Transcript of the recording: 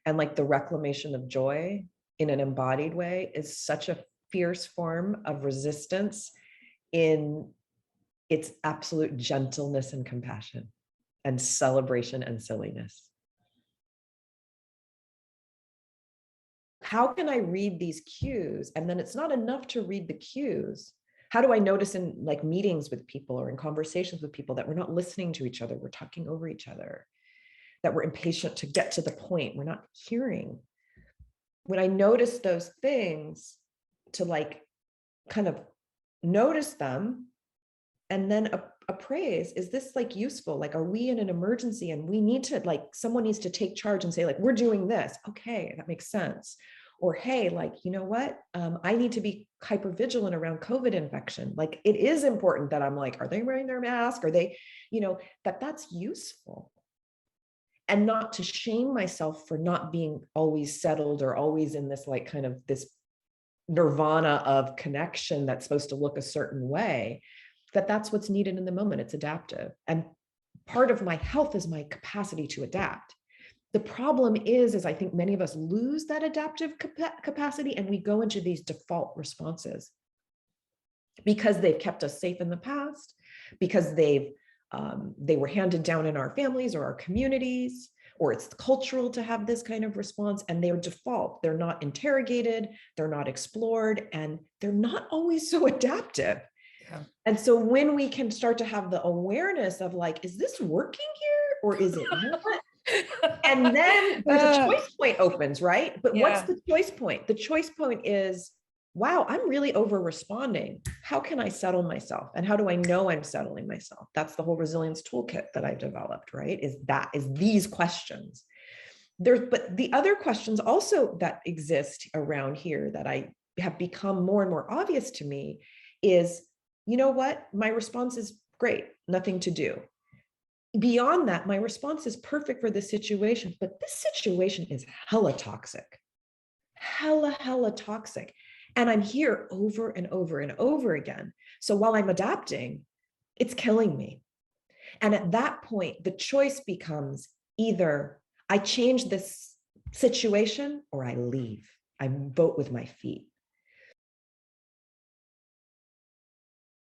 And like the reclamation of joy in an embodied way is such a fierce form of resistance in its absolute gentleness and compassion and celebration and silliness. How can I read these cues? And then it's not enough to read the cues. How do I notice in like meetings with people or in conversations with people that we're not listening to each other, we're talking over each other, that we're impatient to get to the point, we're not hearing? When I notice those things, to like kind of notice them and then appraise, is this like useful? Like, are we in an emergency and we need to, like, someone needs to take charge and say, like, we're doing this. Okay, that makes sense. Or, hey, like, you know what? I need to be hyper vigilant around COVID infection. Like, it is important that I'm like, are they wearing their mask? Are they, you know, that's useful. And not to shame myself for not being always settled or always in this like kind of this nirvana of connection that's supposed to look a certain way, that's what's needed in the moment. It's adaptive. And part of my health is my capacity to adapt. The problem is I think many of us lose that adaptive capacity and we go into these default responses because they've kept us safe in the past, because they were handed down in our families or our communities, or it's cultural to have this kind of response, and they're default. They're not interrogated, they're not explored, and they're not always so adaptive. Yeah. And so when we can start to have the awareness of like, is this working here or is it not? And then there's a choice point opens, right? But yeah. What's the choice point? The choice point is, wow, I'm really over responding. How can I settle myself? And how do I know I'm settling myself? That's the whole resilience toolkit that I've developed, right? Is these questions. But the other questions also that exist around here that I have become more and more obvious to me is, you know what? My response is great, nothing to do. Beyond that, my response is perfect for this situation, but this situation is hella toxic. Hella toxic. And I'm here over and over and over again. So while I'm adapting, it's killing me. And at that point, the choice becomes either I change this situation or I leave. I vote with my feet.